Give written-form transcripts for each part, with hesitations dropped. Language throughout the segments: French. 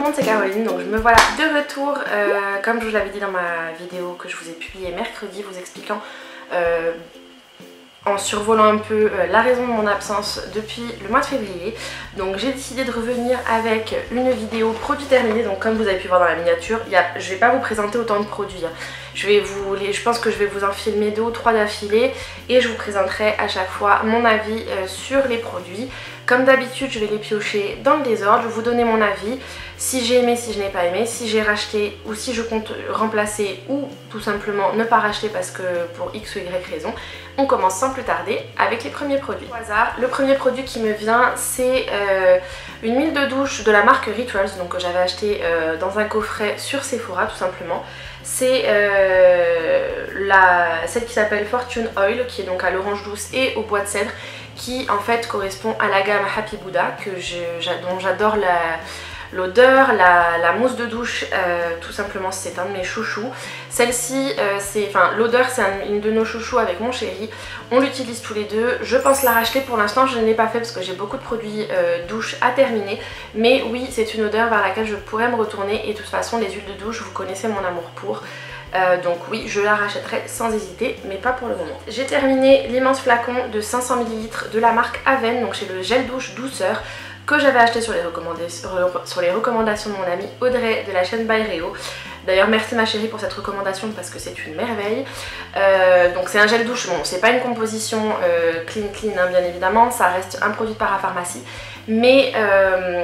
monde, c'est Caroline, donc je me voilà de retour comme je vous l'avais dit dans ma vidéo que je vous ai publiée mercredi vous expliquant en survolant un peu la raison de mon absence depuis le mois de février. Donc j'ai décidé de revenir avec une vidéo produit terminé. Donc comme vous avez pu voir dans la miniature, je vais pas vous présenter autant de produits. Je pense que je vais vous en filmer 2 ou 3 d'affilée et je vous présenterai à chaque fois mon avis sur les produits. Comme d'habitude, je vais les piocher dans le désordre, je vais vous donner mon avis, si j'ai aimé, si je n'ai pas aimé, si j'ai racheté ou si je compte remplacer ou tout simplement ne pas racheter parce que pour X ou Y raison. On commence sans plus tarder avec les premiers produits. Au hasard, le premier produit qui me vient, c'est une huile de douche de la marque Rituals, donc que j'avais acheté dans un coffret sur Sephora tout simplement. C'est celle qui s'appelle Fortune Oil, qui est donc à l'orange douce et au bois de cèdre, qui en fait correspond à la gamme Happy Buddha, dont j'adore l'odeur, la mousse de douche, tout simplement c'est un de mes chouchous. Celle-ci, l'odeur c'est une de nos chouchous avec mon chéri, on l'utilise tous les deux. Je pense la racheter, pour l'instant je ne l'ai pas fait parce que j'ai beaucoup de produits douche à terminer, mais oui c'est une odeur vers laquelle je pourrais me retourner et de toute façon les huiles de douche vous connaissez mon amour pour. Donc oui, je la rachèterai sans hésiter, mais pas pour le moment. J'ai terminé l'immense flacon de 500 ml de la marque Aven, donc c'est le gel douche douceur que j'avais acheté sur les recommandations de mon amie Audrey de la chaîne By Réo. D'ailleurs merci ma chérie pour cette recommandation parce que c'est une merveille. Donc c'est un gel douche, bon c'est pas une composition clean hein, bien évidemment, ça reste un produit de parapharmacie. Mais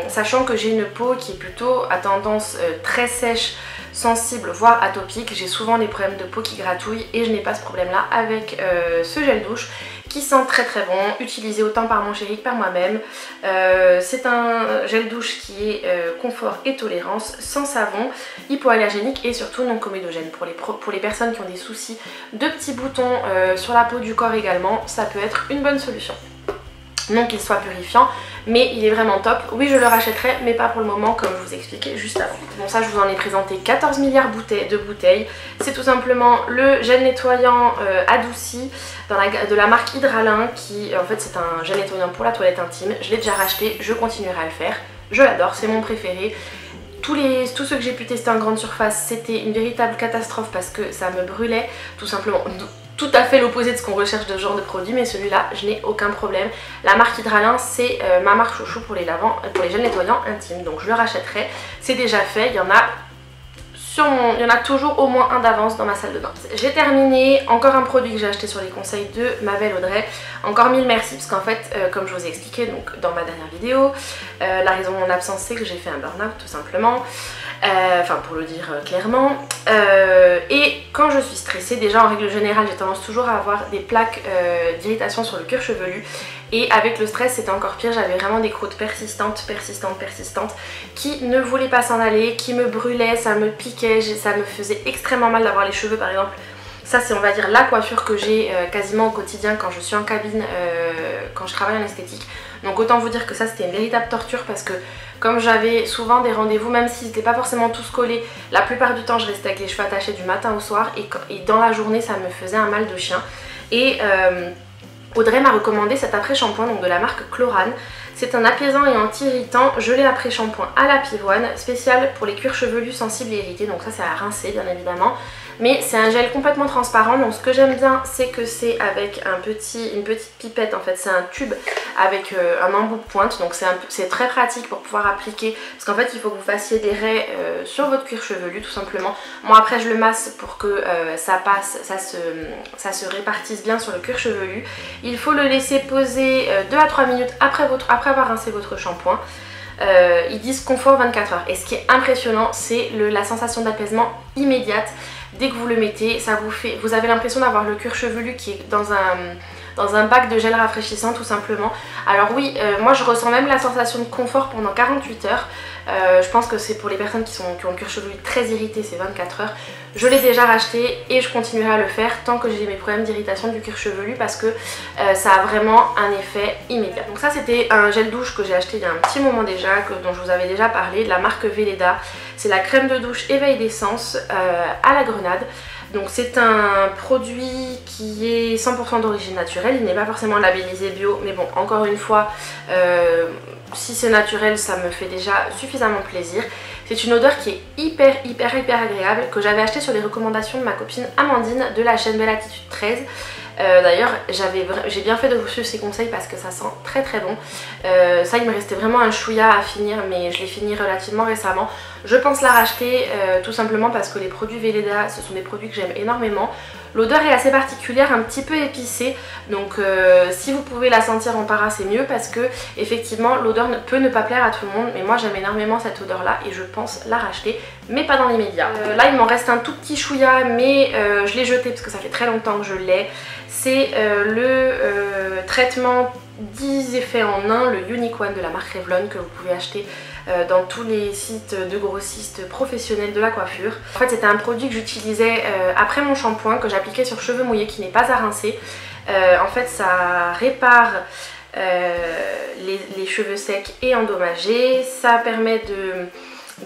sachant que j'ai une peau qui est plutôt à tendance très sèche, sensible voire atopique, j'ai souvent des problèmes de peau qui gratouillent et je n'ai pas ce problème là avec ce gel douche qui sent très très bon, utilisé autant par mon chéri que par moi-même. C'est un gel douche qui est confort et tolérance, sans savon, hypoallergénique et surtout non comédogène. Pour les personnes qui ont des soucis de petits boutons sur la peau du corps également, ça peut être une bonne solution. Non qu'il soit purifiant, mais il est vraiment top. Oui, je le rachèterai, mais pas pour le moment, comme je vous expliquais juste avant. Bon, ça, je vous en ai présenté 14 milliards de bouteilles. C'est tout simplement le gel nettoyant adouci de la marque Hydralin, qui en fait c'est un gel nettoyant pour la toilette intime. Je l'ai déjà racheté, je continuerai à le faire. Je l'adore, c'est mon préféré. Tous ceux que j'ai pu tester en grande surface, c'était une véritable catastrophe parce que ça me brûlait, tout simplement. Tout à fait l'opposé de ce qu'on recherche de ce genre de produit, mais celui-là, je n'ai aucun problème. La marque Hydralin, c'est ma marque chouchou pour les gels nettoyants intimes, donc je le rachèterai. C'est déjà fait, il y en a toujours au moins un d'avance dans ma salle de bain. J'ai terminé, encore un produit que j'ai acheté sur les conseils de ma belle Audrey. Encore mille merci parce qu'en fait, comme je vous ai expliqué donc, dans ma dernière vidéo, la raison de mon absence c'est que j'ai fait un burn-out tout simplement. Enfin pour le dire clairement, et quand je suis stressée, déjà en règle générale j'ai tendance toujours à avoir des plaques d'irritation sur le cuir chevelu, et avec le stress c'était encore pire, j'avais vraiment des croûtes persistantes qui ne voulaient pas s'en aller, qui me brûlaient, ça me piquait, ça me faisait extrêmement mal d'avoir les cheveux par exemple. Ça c'est on va dire la coiffure que j'ai quasiment au quotidien quand je suis en cabine, quand je travaille en esthétique. Donc autant vous dire que ça c'était une véritable torture parce que comme j'avais souvent des rendez-vous, même s'ils n'étaient pas forcément tous collés, la plupart du temps je restais avec les cheveux attachés du matin au soir et dans la journée ça me faisait un mal de chien. Et Audrey m'a recommandé cet après-shampoing donc de la marque Chlorane. C'est un apaisant et anti-irritant gelé après-shampoing à la pivoine, spécial pour les cuirs chevelus sensibles et irrités, donc ça c'est à rincer bien évidemment. Mais c'est un gel complètement transparent, donc ce que j'aime bien c'est que c'est avec une petite pipette, en fait c'est un tube avec un embout de pointe, donc c'est très pratique pour pouvoir appliquer, parce qu'en fait il faut que vous fassiez des raies sur votre cuir chevelu tout simplement. Moi après je le masse pour que ça passe, ça se répartisse bien sur le cuir chevelu. Il faut le laisser poser 2 à 3 minutes après avoir rincé votre shampoing. Ils disent confort 24 heures et ce qui est impressionnant c'est la sensation d'apaisement immédiate. Dès que vous le mettez, vous avez l'impression d'avoir le cuir chevelu qui est dans un bac de gel rafraîchissant tout simplement. Alors oui, moi je ressens même la sensation de confort pendant 48 heures. Je pense que c'est pour les personnes qui ont le cuir chevelu très irrité, c'est 24 heures. Je l'ai déjà racheté et je continuerai à le faire tant que j'ai mes problèmes d'irritation du cuir chevelu parce que ça a vraiment un effet immédiat. Donc ça c'était un gel douche que j'ai acheté il y a un petit moment déjà, dont je vous avais déjà parlé, de la marque Velleda. C'est la crème de douche éveil d'essence à la grenade. Donc c'est un produit qui est 100% d'origine naturelle, il n'est pas forcément labellisé bio, mais bon, encore une fois, si c'est naturel, ça me fait déjà suffisamment plaisir. C'est une odeur qui est hyper agréable, que j'avais acheté sur les recommandations de ma copine Amandine de la chaîne Belle Attitude 13. D'ailleurs j'ai bien fait de vous suivre ses conseils parce que ça sent très bon. Ça, il me restait vraiment un chouïa à finir, mais je l'ai fini relativement récemment. Je pense la racheter tout simplement parce que les produits Weleda, ce sont des produits que j'aime énormément. L'odeur est assez particulière, un petit peu épicée, donc si vous pouvez la sentir en para, c'est mieux parce que effectivement l'odeur peut ne pas plaire à tout le monde, mais moi j'aime énormément cette odeur là et je pense la racheter, mais pas dans l'immédiat. Là il m'en reste un tout petit chouïa, mais je l'ai jeté parce que ça fait très longtemps que je l'ai. C'est le traitement 10 effets en 1, le Unique One de la marque Revlon, que vous pouvez acheter dans tous les sites de grossistes professionnels de la coiffure. En fait c'était un produit que j'utilisais après mon shampoing, que j'appliquais sur cheveux mouillés, qui n'est pas à rincer. En fait ça répare les cheveux secs et endommagés, ça permet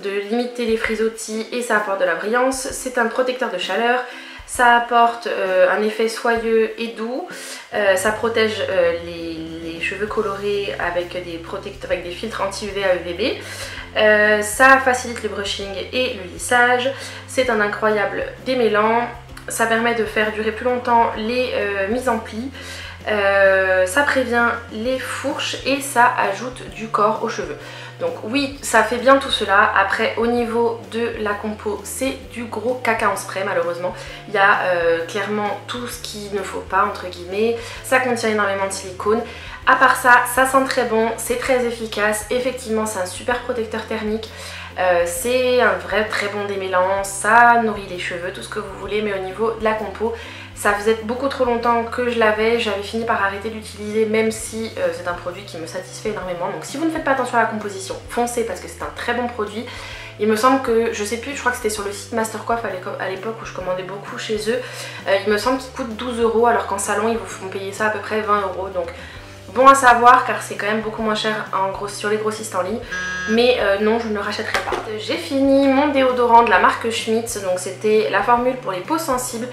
de limiter les frisottis et ça apporte de la brillance. C'est un protecteur de chaleur. Ça apporte un effet soyeux et doux, ça protège les cheveux colorés avec des filtres anti-UV à UVB, ça facilite le brushing et le lissage, c'est un incroyable démêlant, ça permet de faire durer plus longtemps les mises en plis, ça prévient les fourches et ça ajoute du corps aux cheveux. Donc oui, ça fait bien tout cela. Après, au niveau de la compo, c'est du gros caca en spray malheureusement. Il y a clairement tout ce qu'il ne faut pas, entre guillemets. Ça contient énormément de silicone. À part ça, ça sent très bon, c'est très efficace. Effectivement, c'est un super protecteur thermique. C'est un vrai très bon démêlant. Ça nourrit les cheveux, tout ce que vous voulez. Mais au niveau de la compo, ça faisait beaucoup trop longtemps que je l'avais, j'avais fini par arrêter d'utiliser, même si c'est un produit qui me satisfait énormément. Donc si vous ne faites pas attention à la composition, foncez parce que c'est un très bon produit. Il me semble que, je sais plus, je crois que c'était sur le site Mastercoif à l'époque où je commandais beaucoup chez eux. Il me semble qu'il coûte 12 € alors qu'en salon ils vous font payer ça à peu près 20 €. Donc bon à savoir car c'est quand même beaucoup moins cher sur les grossistes en ligne. Mais non, je ne le rachèterai pas. J'ai fini mon déodorant de la marque Schmitz, donc c'était la formule pour les peaux sensibles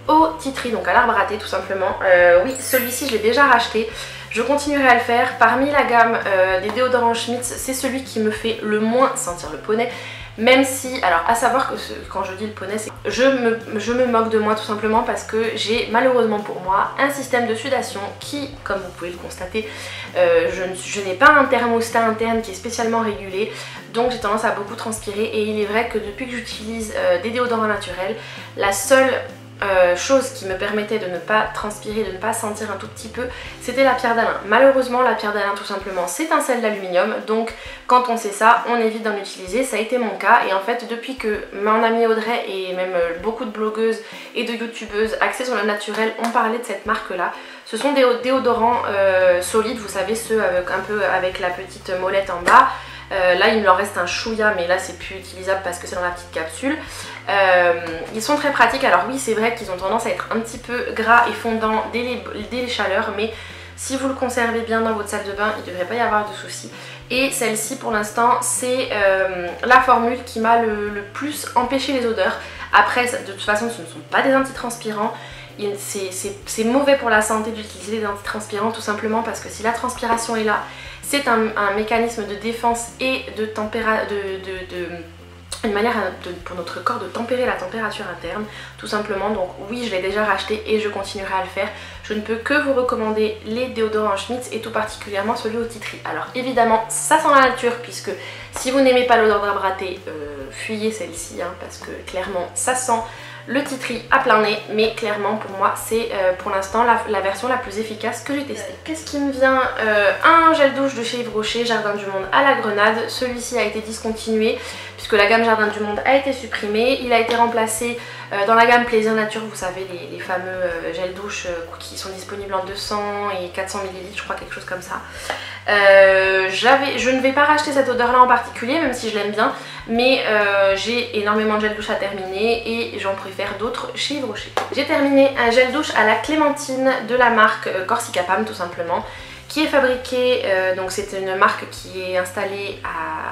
au tea tree, donc à l'arbre à thé tout simplement. Oui, celui-ci je l'ai déjà racheté, je continuerai à le faire. Parmi la gamme des déodorants Schmitz, c'est celui qui me fait le moins sentir le poney. Même si, alors à savoir que quand je dis le poney, c'est je me moque de moi tout simplement parce que j'ai malheureusement pour moi un système de sudation qui, comme vous pouvez le constater, je n'ai pas un thermostat interne qui est spécialement régulé, donc j'ai tendance à beaucoup transpirer. Et il est vrai que depuis que j'utilise des déodorants naturels, la seule chose qui me permettait de ne pas transpirer, de ne pas sentir un tout petit peu, c'était la pierre d'Alain. Malheureusement la pierre d'Alain tout simplement c'est un sel d'aluminium, donc quand on sait ça on évite d'en utiliser. Ça a été mon cas et en fait depuis que mon amie Audrey et même beaucoup de blogueuses et de youtubeuses axées sur le naturel ont parlé de cette marque là, ce sont des déodorants solides, vous savez, ceux avec un peu avec la petite molette en bas. Là il me en reste un chouïa mais là c'est plus utilisable parce que c'est dans la petite capsule. Ils sont très pratiques. Alors oui, c'est vrai qu'ils ont tendance à être un petit peu gras et fondants dès les chaleurs, mais si vous le conservez bien dans votre salle de bain, il ne devrait pas y avoir de soucis. Et celle-ci pour l'instant c'est la formule qui m'a le plus empêché les odeurs. Après de toute façon ce ne sont pas des antitranspirants. C'est mauvais pour la santé d'utiliser des antitranspirants tout simplement parce que si la transpiration est là, c'est un mécanisme de défense et une manière pour notre corps de tempérer la température interne tout simplement. Donc oui, je l'ai déjà racheté et je continuerai à le faire. Je ne peux que vous recommander les déodorants Schmitz et tout particulièrement celui au tea tree. Alors évidemment ça sent la nature puisque si vous n'aimez pas l'odeur d'arbre à thé, fuyez celle-ci hein, parce que clairement ça sent le tea tree à plein nez, mais clairement pour moi c'est pour l'instant la version la plus efficace que j'ai testée. Qu'est-ce qui me vient? Un gel douche de chez Yves Rocher, Jardin du Monde à la grenade. Celui-ci a été discontinué puisque la gamme Jardin du Monde a été supprimée. Il a été remplacé dans la gamme Plaisir Nature, vous savez les fameux gels douche qui sont disponibles en 200 et 400 ml, je crois, quelque chose comme ça. Je ne vais pas racheter cette odeur là en particulier même si je l'aime bien, mais j'ai énormément de gel douche à terminer et j'en préfère d'autres chez Yves Rocher. J'ai terminé un gel douche à la clémentine de la marque Corsica Pam tout simplement, qui est fabriqué, donc c'est une marque qui est installée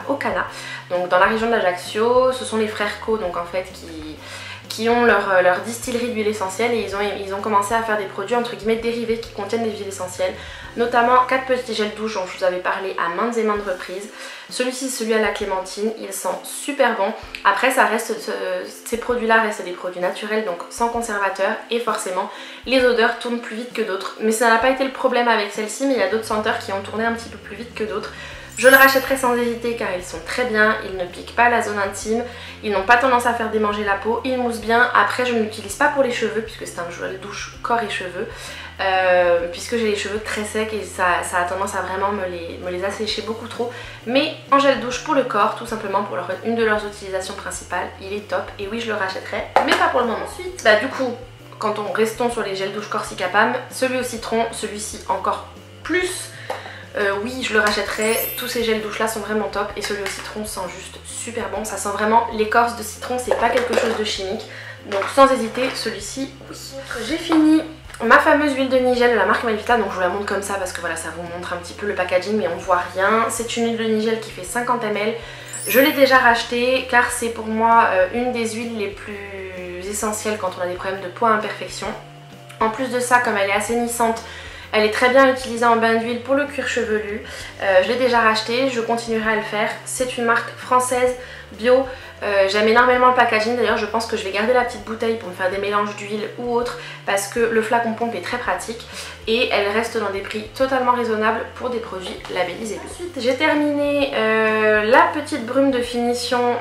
au Cana, donc dans la région d'Ajaccio. Ce sont les frères Co donc en fait qui qui ont leur distillerie d'huile essentielle et ils ont commencé à faire des produits entre guillemets dérivés qui contiennent des huiles essentielles, notamment 4 petits gels douche dont je vous avais parlé à maintes et maintes reprises. Celui-ci, celui à la clémentine, il sent super bon. Après ça reste, ces produits-là restent des produits naturels, donc sans conservateur, et forcément les odeurs tournent plus vite que d'autres. Mais ça n'a pas été le problème avec celle-ci, mais il y a d'autres senteurs qui ont tourné un petit peu plus vite que d'autres. Je le rachèterai sans hésiter car ils sont très bien, ils ne piquent pas la zone intime, ils n'ont pas tendance à faire démanger la peau, ils moussent bien. Après je ne l'utilise pas pour les cheveux puisque c'est un gel douche corps et cheveux, puisque j'ai les cheveux très secs et ça a tendance à vraiment me les assécher beaucoup trop. Mais en gel douche pour le corps, tout simplement pour une de leurs utilisations principales, il est top et oui je le rachèterai, mais pas pour le moment. Ensuite, bah du coup, quand on restons sur les gels douche Corsica-Pam, celui au citron, celui-ci encore plus. Oui, je le rachèterai, tous ces gels douche là sont vraiment top et celui au citron sent juste super bon, ça sent vraiment l'écorce de citron, c'est pas quelque chose de chimique, donc sans hésiter celui-ci oui. J'ai fini ma fameuse huile de Nigel de la marque Melvita, donc je vous la montre comme ça parce que voilà, ça vous montre un petit peu le packaging mais on voit rien. C'est une huile de Nigel qui fait 50 ml, je l'ai déjà rachetée car c'est pour moi une des huiles les plus essentielles quand on a des problèmes de peau à imperfection. En plus de ça, comme elle est assainissante, elle est très bien utilisée en bain d'huile pour le cuir chevelu. Je l'ai déjà racheté, je continuerai à le faire. C'est une marque française, bio. J'aime énormément le packaging, d'ailleurs je pense que je vais garder la petite bouteille pour me faire des mélanges d'huile ou autre parce que le flacon pompe est très pratique et elle reste dans des prix totalement raisonnables pour des produits labellisés. Ensuite j'ai terminé la petite brume de finition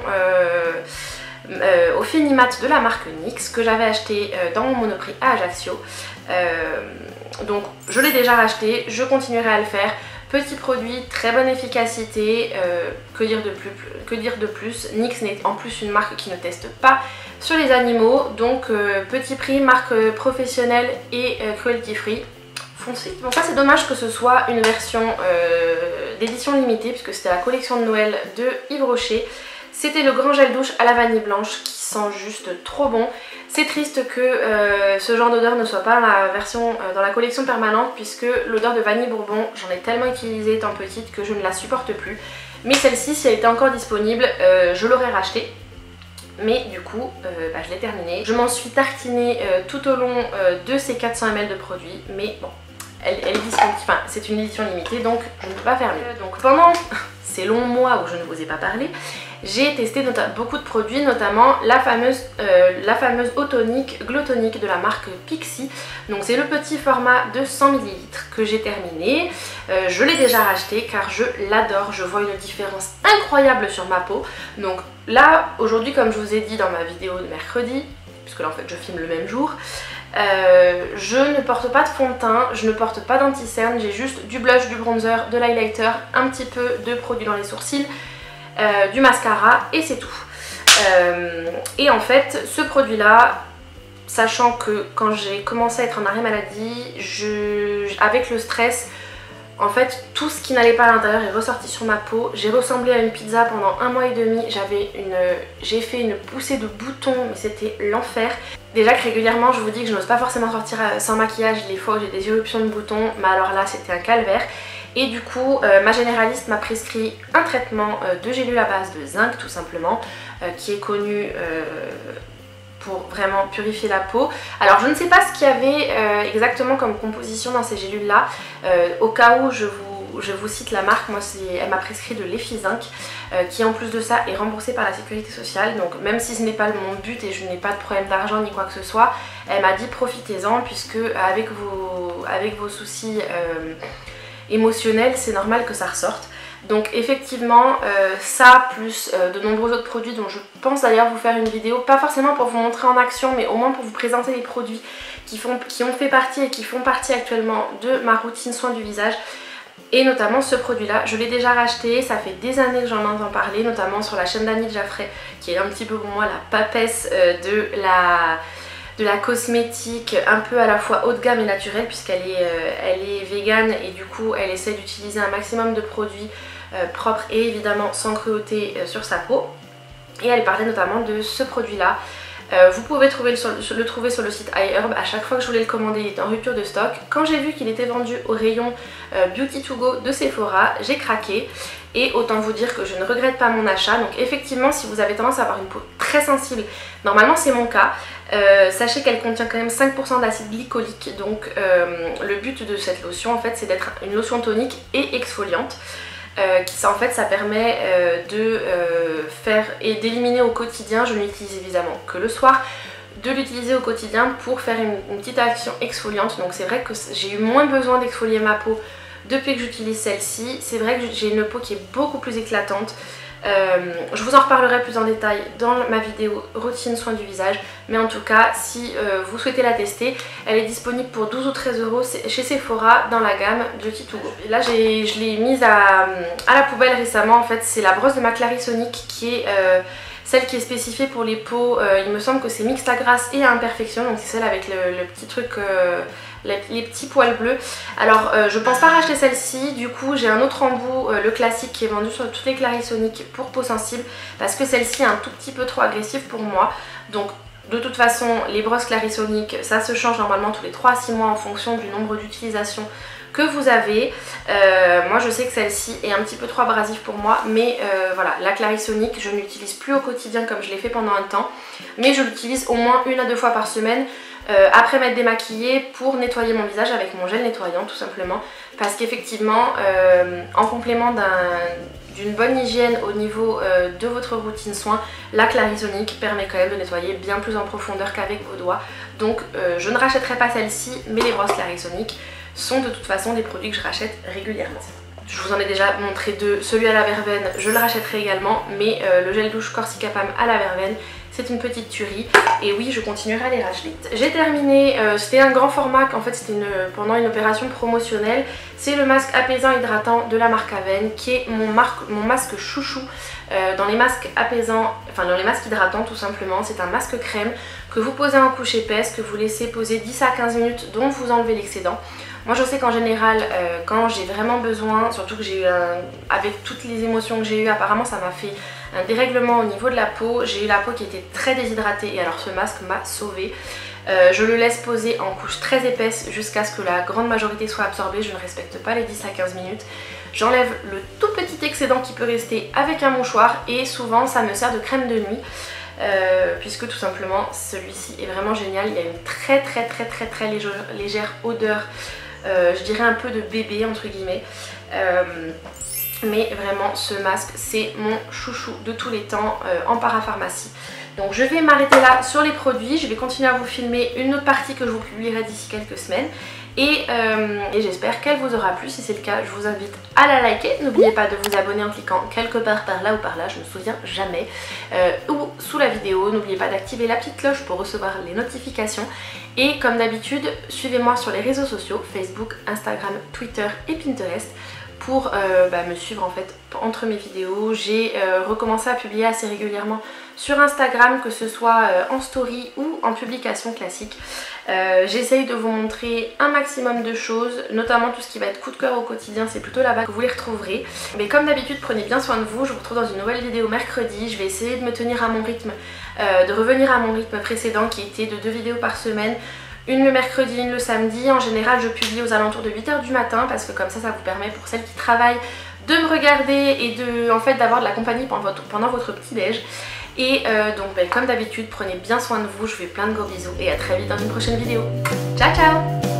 au Finimat de la marque NYX que j'avais acheté dans mon Monoprix à Ajaccio. Donc je l'ai déjà racheté, je continuerai à le faire. Petit produit, très bonne efficacité, que dire de plus. NYX n'est en plus une marque qui ne teste pas sur les animaux, donc petit prix, marque professionnelle et cruelty free. Foncez. Bon, ça c'est dommage que ce soit une version d'édition limitée puisque c'était la collection de Noël de Yves Rocher. C'était le grand gel douche à la vanille blanche qui sent juste trop bon. C'est triste que ce genre d'odeur ne soit pas dans la collection permanente puisque l'odeur de vanille bourbon, j'en ai tellement utilisé étant petite que je ne la supporte plus. Mais celle-ci, si elle était encore disponible, je l'aurais rachetée. Mais du coup, je l'ai terminée. Je m'en suis tartinée tout au long de ces 400 ml de produits. Mais bon, elle est disponible, enfin c'est une édition limitée donc je ne peux pas faire mieux. Donc pendant ces longs mois où je ne vous ai pas parlé, j'ai testé beaucoup de produits, notamment la fameuse eau tonique, Glow Tonic de la marque Pixi. Donc c'est le petit format de 100 ml que j'ai terminé. Je l'ai déjà racheté car je l'adore, je vois une différence incroyable sur ma peau. Donc là, aujourd'hui, comme je vous ai dit dans ma vidéo de mercredi, puisque là en fait je filme le même jour, je ne porte pas de fond de teint, je ne porte pas d'anti-cerne, j'ai juste du blush, du bronzer, de l'highlighter, un petit peu de produit dans les sourcils, du mascara et c'est tout. Et en fait ce produit là, sachant que quand j'ai commencé à être en arrêt maladie, avec le stress, en fait tout ce qui n'allait pas à l'intérieur est ressorti sur ma peau. J'ai ressemblé à une pizza pendant 1 mois et demi, j'ai fait une poussée de boutons mais c'était l'enfer. Déjà que régulièrement je vous dis que je n'ose pas forcément sortir sans maquillage les fois où j'ai des éruptions de boutons, mais alors là c'était un calvaire. Et du coup ma généraliste m'a prescrit un traitement de gélule à base de zinc tout simplement, qui est connu pour vraiment purifier la peau. Alors je ne sais pas ce qu'il y avait exactement comme composition dans ces gélules là, au cas où je vous cite la marque, moi elle m'a prescrit de l'Effizinc qui en plus de ça est remboursé par la sécurité sociale, donc même si ce n'est pas mon but et je n'ai pas de problème d'argent ni quoi que ce soit, elle m'a dit profitez-en puisque avec vos soucis émotionnels c'est normal que ça ressorte. Donc effectivement ça plus de nombreux autres produits dont je pense d'ailleurs vous faire une vidéo, pas forcément pour vous montrer en action mais au moins pour vous présenter les produits qui ont fait partie et qui font partie actuellement de ma routine soin du visage. Et notamment ce produit là, je l'ai déjà racheté, ça fait des années que j'en entends parler, notamment sur la chaîne d'Annie Jaffray qui est un petit peu pour moi la papesse de la cosmétique un peu à la fois haut de gamme et naturelle puisqu'elle est végane et du coup elle essaie d'utiliser un maximum de produits propres et évidemment sans cruauté sur sa peau. Et elle parlait notamment de ce produit là. Vous pouvez le trouver sur le site iHerb. À chaque fois que je voulais le commander il était en rupture de stock. Quand j'ai vu qu'il était vendu au rayon Beauty to Go de Sephora, j'ai craqué. Et autant vous dire que je ne regrette pas mon achat. Donc effectivement si vous avez tendance à avoir une peau très sensible, normalement c'est mon cas, sachez qu'elle contient quand même 5% d'acide glycolique, donc le but de cette lotion en fait c'est d'être une lotion tonique et exfoliante. En fait ça permet de faire et d'éliminer au quotidien, je ne l'utilise évidemment que le soir, de l'utiliser au quotidien pour faire une petite action exfoliante. Donc c'est vrai que j'ai eu moins besoin d'exfolier ma peau depuis que j'utilise celle-ci. C'est vrai que j'ai une peau qui est beaucoup plus éclatante. Je vous en reparlerai plus en détail dans ma vidéo routine soins du visage, mais en tout cas si vous souhaitez la tester, elle est disponible pour 12 ou 13 € chez Sephora dans la gamme Beauty to Go. Et là je l'ai mise à la poubelle récemment. En fait c'est la brosse de ma Clarisonic qui est celle qui est spécifiée pour les peaux, il me semble que c'est mixte à grasse et à imperfection, donc c'est celle avec le petit truc, les petits poils bleus. Alors je pense pas racheter celle-ci, du coup j'ai un autre embout, le classique qui est vendu sur toutes les Clarisonic pour peau sensible, parce que celle-ci est un tout petit peu trop agressive pour moi. Donc de toute façon les brosses Clarisonic ça se change normalement tous les 3 à 6 mois en fonction du nombre d'utilisations que vous avez. Moi je sais que celle-ci est un petit peu trop abrasive pour moi, mais voilà, la Clarisonic je ne l'utilise plus au quotidien comme je l'ai fait pendant un temps, mais je l'utilise au moins 1 à 2 fois par semaine après m'être démaquillée pour nettoyer mon visage avec mon gel nettoyant tout simplement, parce qu'effectivement en complément d'une bonne hygiène au niveau de votre routine soin, la Clarisonic permet quand même de nettoyer bien plus en profondeur qu'avec vos doigts. Donc je ne rachèterai pas celle-ci, mais les brosses Clarisonic sont de toute façon des produits que je rachète régulièrement. Je vous en ai déjà montré deux, celui à la verveine je le rachèterai également, mais le gel douche Corsica Pam à la verveine c'est une petite tuerie et oui je continuerai à les racheter. J'ai terminé, c'était un grand format, en fait c'était pendant une opération promotionnelle, c'est le masque apaisant hydratant de la marque Aven qui est mon masque chouchou dans les masques apaisants, enfin dans les masques hydratants tout simplement. C'est un masque crème que vous posez en couche épaisse, que vous laissez poser 10 à 15 minutes dont vous enlevez l'excédent. Moi je sais qu'en général quand j'ai vraiment besoin, surtout que j'ai eu avec toutes les émotions que j'ai eues, apparemment ça m'a fait un dérèglement au niveau de la peau. J'ai eu la peau qui était très déshydratée et alors ce masque m'a sauvée. Je le laisse poser en couche très épaisse jusqu'à ce que la grande majorité soit absorbée. Je ne respecte pas les 10 à 15 minutes. J'enlève le tout petit excédent qui peut rester avec un mouchoir et souvent ça me sert de crème de nuit. Puisque tout simplement celui-ci est vraiment génial. Il y a une très légère odeur, je dirais un peu de bébé entre guillemets, mais vraiment ce masque c'est mon chouchou de tous les temps en parapharmacie. Donc je vais m'arrêter là sur les produits, je vais continuer à vous filmer une autre partie que je vous publierai d'ici quelques semaines. Et j'espère qu'elle vous aura plu. Si c'est le cas, je vous invite à la liker. N'oubliez pas de vous abonner en cliquant quelque part par là ou par là, je me souviens jamais, ou sous la vidéo. N'oubliez pas d'activer la petite cloche pour recevoir les notifications. Et comme d'habitude, suivez-moi sur les réseaux sociaux, Facebook, Instagram, Twitter et Pinterest, pour me suivre en fait entre mes vidéos. J'ai recommencé à publier assez régulièrement sur Instagram, que ce soit en story ou en publication classique. J'essaye de vous montrer un maximum de choses, notamment tout ce qui va être coup de cœur au quotidien, c'est plutôt là-bas que vous les retrouverez. Mais comme d'habitude, prenez bien soin de vous, je vous retrouve dans une nouvelle vidéo mercredi. Je vais essayer de me tenir à mon rythme, de revenir à mon rythme précédent qui était de 2 vidéos par semaine. Une le mercredi, une le samedi. En général je publie aux alentours de 8 h du matin parce que comme ça vous permet pour celles qui travaillent de me regarder et d'avoir de la compagnie pendant votre petit déj. Et donc comme d'habitude, prenez bien soin de vous, je vous fais plein de gros bisous et à très vite dans une prochaine vidéo. Ciao ciao!